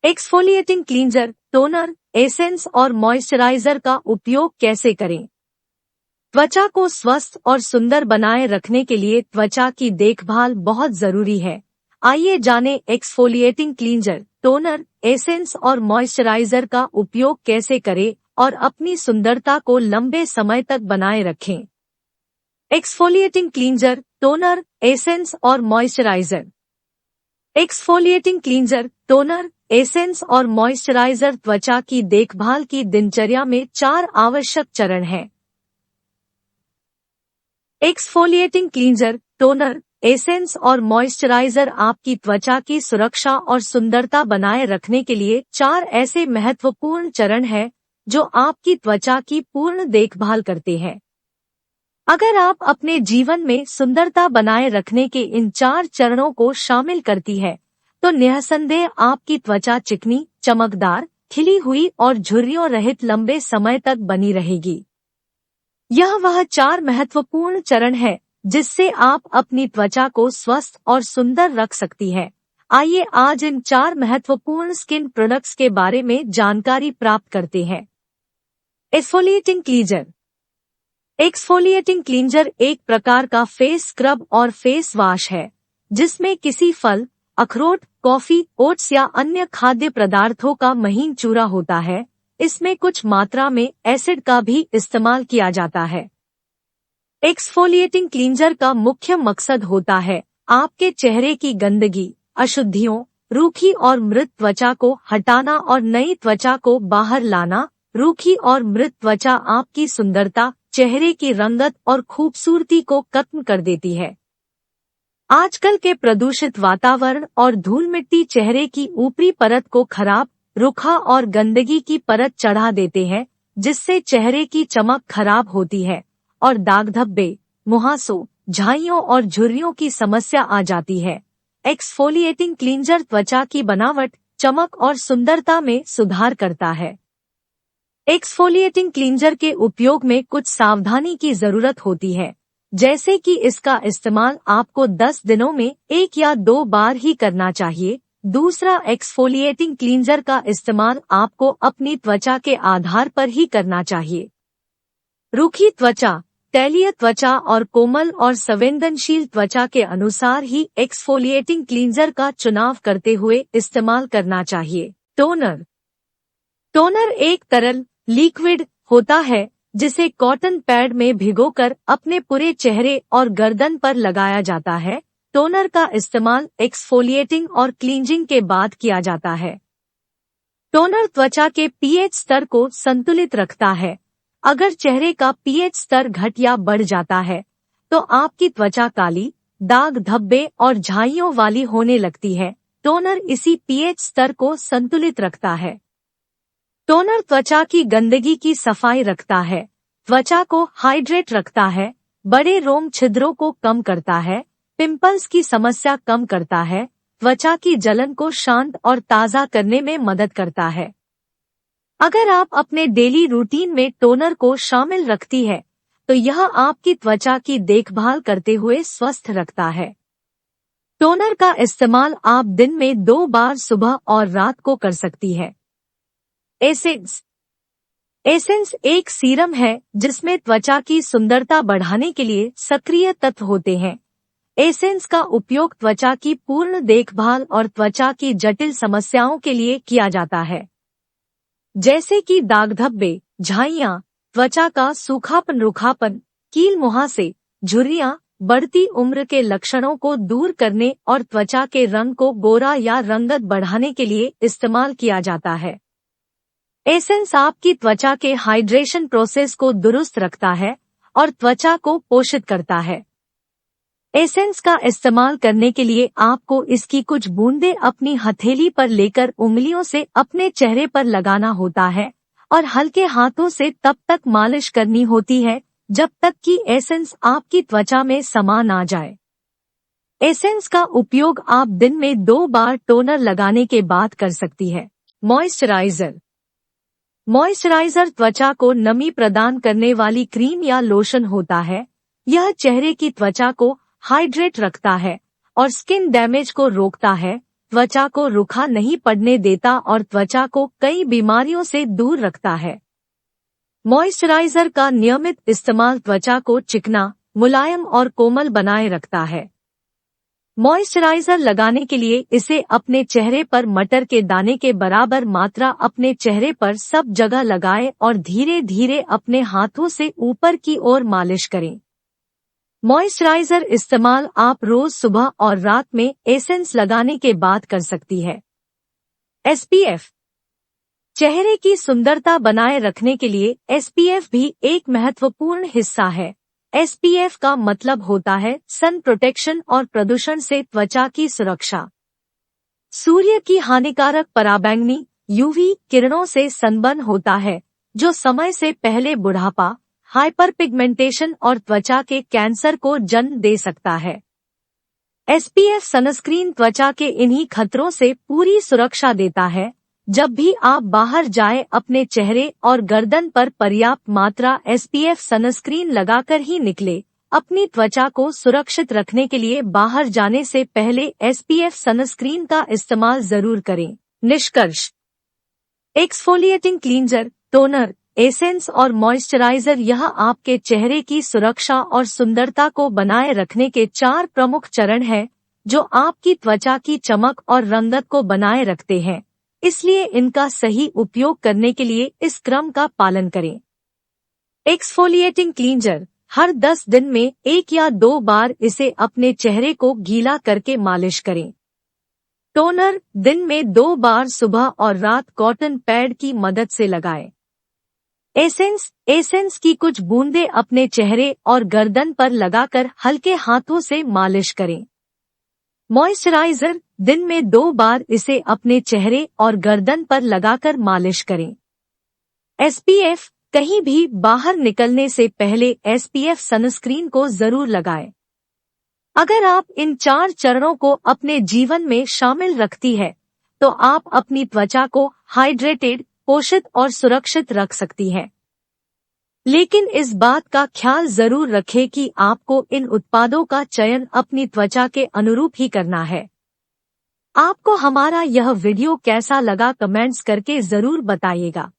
Exfoliating cleanser, toner, essence और moisturiser का उपयोग कैसे करें? त्वचा को स्वस्थ और सुंदर बनाए रखने के लिए त्वचा की देखभाल बहुत जरूरी है। आइए जानें एक्सफोलिएटिंग क्लींजर, टोनर, एसेंस और मॉइस्चराइजर का उपयोग कैसे करें और अपनी सुंदरता को लंबे समय तक बनाए रखें। एक्सफोलिएटिंग क्लींजर, टोनर, एसेंस और moisturiser. Exfoliating cleanser, toner, essence और मॉइस्चराइजर त्वचा की देखभाल की दिनचर्या में 4 आवश्यक चरण हैं। एक्सफोलिएटिंग क्लींजर, टोनर, एसेंस और मॉइस्चराइजर आपकी त्वचा की सुरक्षा और सुंदरता बनाए रखने के लिए 4 ऐसे महत्वपूर्ण चरण हैं जो आपकी त्वचा की पूर्ण देखभाल करते हैं। अगर आप अपने जीवन में सुंदरता बनाए रखने के इन 4 चरणों को शामिल करती है, तो निःसंदेह आपकी त्वचा चिकनी, चमकदार, खिली हुई और झुर्रियों रहित लंबे समय तक बनी रहेगी। यह वह 4 महत्वपूर्ण चरण है जिससे आप अपनी त्वचा को स्वस्थ और सुंदर रख सकती है। आइए आज इन 4 महत्वपूर्ण स्किन प्रोडक्ट्स के बारे में जानकारी प्राप्त करते हैं। Exfoliating cleanser. एक्सफोलिएटिंग क्लींजर एक प्रकार का फेस स्क्रब और फेस वॉश है जिसमें किसी फल, अखरोट, कॉफी, ओट्स या अन्य खाद्य पदार्थों का महीन चूरा होता है। इसमें कुछ मात्रा में एसिड का भी इस्तेमाल किया जाता है। एक्सफोलिएटिंग क्लींजर का मुख्य मकसद होता है आपके चेहरे की गंदगी, अशुद्धियों, रूखी और मृत त्वचा को हटाना और नई त्वचा को बाहर लाना। रूखी और मृत त्वचा आपकी सुंदरता, चेहरे की रंगत और खूबसूरती को खत्म कर देती है। आजकल के प्रदूषित वातावरण और धूल मिट्टी चेहरे की ऊपरी परत को खराब, रूखा और गंदगी की परत चढ़ा देते हैं, जिससे चेहरे की चमक खराब होती है और दाग धब्बे, मुहासों, झाइयों और झुर्रियों की समस्या आ जाती है। एक्सफोलिएटिंग क्लींजर त्वचा की बनावट, चमक और सुंदरता में सुधार करता है। एक्सफोलिएटिंग क्लींजर के उपयोग में कुछ सावधानी की जरूरत होती है, जैसे कि इसका इस्तेमाल आपको 10 दिनों में 1 या 2 बार ही करना चाहिए। दूसरा, एक्सफोलिएटिंग क्लींजर का इस्तेमाल आपको अपनी त्वचा के आधार पर ही करना चाहिए। रूखी त्वचा, तैलीय त्वचा और कोमल और संवेदनशील त्वचा के अनुसार ही एक्सफोलिएटिंग क्लींजर का चुनाव करते हुए इस्तेमाल करना चाहिए। टोनर। टोनर एक तरल लिक्विड होता है जिसे कॉटन पैड में भिगोकर अपने पूरे चेहरे और गर्दन पर लगाया जाता है। टोनर का इस्तेमाल एक्सफोलिएटिंग और क्लींजिंग के बाद किया जाता है। टोनर त्वचा के पीएच स्तर को संतुलित रखता है। अगर चेहरे का पीएच स्तर घट या बढ़ जाता है, तो आपकी त्वचा काली, दाग धब्बे और झाइयों वाली होने लगती है। टोनर इसी पीएच स्तर को संतुलित रखता है। टोनर त्वचा की गंदगी की सफाई रखता है, त्वचा को हाइड्रेट रखता है, बड़े रोम छिद्रों को कम करता है, पिंपल्स की समस्या कम करता है, त्वचा की जलन को शांत और ताज़ा करने में मदद करता है। अगर आप अपने डेली रूटीन में टोनर को शामिल रखती है, तो यह आपकी त्वचा की देखभाल करते हुए स्वस्थ रखता है। टोनर का इस्तेमाल आप दिन में 2 बार सुबह और रात को कर सकती है। एसेंस। एसेंस एक सीरम है जिसमें त्वचा की सुंदरता बढ़ाने के लिए सक्रिय तत्व होते हैं। एसेंस का उपयोग त्वचा की पूर्ण देखभाल और त्वचा की जटिल समस्याओं के लिए किया जाता है, जैसे कि दाग धब्बे, झाइयां, त्वचा का सूखापन, रूखापन, कील मुहासे, झुर्रियां, बढ़ती उम्र के लक्षणों को दूर करने और त्वचा के रंग को गोरा या रंगत बढ़ाने के लिए इस्तेमाल किया जाता है। एसेंस आपकी त्वचा के हाइड्रेशन प्रोसेस को दुरुस्त रखता है और त्वचा को पोषित करता है। एसेंस का इस्तेमाल करने के लिए आपको इसकी कुछ बूंदें अपनी हथेली पर लेकर उंगलियों से अपने चेहरे पर लगाना होता है और हल्के हाथों से तब तक मालिश करनी होती है जब तक कि एसेंस आपकी त्वचा में समा ना जाए। एसेंस का उपयोग आप दिन में 2 बार टोनर लगाने के बाद कर सकती है। मॉइस्चराइजर। मॉइस्चराइजर त्वचा को नमी प्रदान करने वाली क्रीम या लोशन होता है। यह चेहरे की त्वचा को हाइड्रेट रखता है और स्किन डैमेज को रोकता है। त्वचा को रूखा नहीं पड़ने देता और त्वचा को कई बीमारियों से दूर रखता है। मॉइस्चराइजर का नियमित इस्तेमाल त्वचा को चिकना, मुलायम और कोमल बनाए रखता है। मॉइस्चराइजर लगाने के लिए इसे अपने चेहरे पर मटर के दाने के बराबर मात्रा अपने चेहरे पर सब जगह लगाएं और धीरे धीरे अपने हाथों से ऊपर की ओर मालिश करें। मॉइस्चराइजर इस्तेमाल आप रोज सुबह और रात में एसेंस लगाने के बाद कर सकती है। SPF चेहरे की सुंदरता बनाए रखने के लिए SPF भी एक महत्वपूर्ण हिस्सा है। SPF का मतलब होता है सन प्रोटेक्शन और प्रदूषण से त्वचा की सुरक्षा। सूर्य की हानिकारक पराबैंगनी UV किरणों से सनबर्न होता है, जो समय से पहले बुढ़ापा, हाइपरपिगमेंटेशन और त्वचा के कैंसर को जन्म दे सकता है। SPF सनस्क्रीन त्वचा के इन्हीं खतरों से पूरी सुरक्षा देता है। जब भी आप बाहर जाएं, अपने चेहरे और गर्दन पर पर्याप्त मात्रा SPF सनस्क्रीन लगाकर ही निकले। अपनी त्वचा को सुरक्षित रखने के लिए बाहर जाने से पहले SPF सनस्क्रीन का इस्तेमाल जरूर करें। निष्कर्ष: एक्सफोलिएटिंग क्लींजर, टोनर, एसेंस और मॉइस्चराइजर यह आपके चेहरे की सुरक्षा और सुंदरता को बनाए रखने के 4 प्रमुख चरण हैं, जो आपकी त्वचा की चमक और रंगत को बनाए रखते हैं। इसलिए इनका सही उपयोग करने के लिए इस क्रम का पालन करें। एक्सफोलिएटिंग क्लींजर: हर 10 दिन में 1 या 2 बार इसे अपने चेहरे को गीला करके मालिश करें। टोनर: दिन में 2 बार सुबह और रात कॉटन पैड की मदद से लगाएं। एसेंस की कुछ बूंदें अपने चेहरे और गर्दन पर लगाकर हल्के हाथों से मालिश करें। मॉइस्चराइजर: दिन में 2 बार इसे अपने चेहरे और गर्दन पर लगाकर मालिश करें। SPF: कहीं भी बाहर निकलने से पहले SPF सनस्क्रीन को जरूर लगाएं। अगर आप इन 4 चरणों को अपने जीवन में शामिल रखती है, तो आप अपनी त्वचा को हाइड्रेटेड, पोषित और सुरक्षित रख सकती है। लेकिन इस बात का ख्याल जरूर रखें कि आपको इन उत्पादों का चयन अपनी त्वचा के अनुरूप ही करना है। आपको हमारा यह वीडियो कैसा लगा कमेंट्स करके जरूर बताइएगा।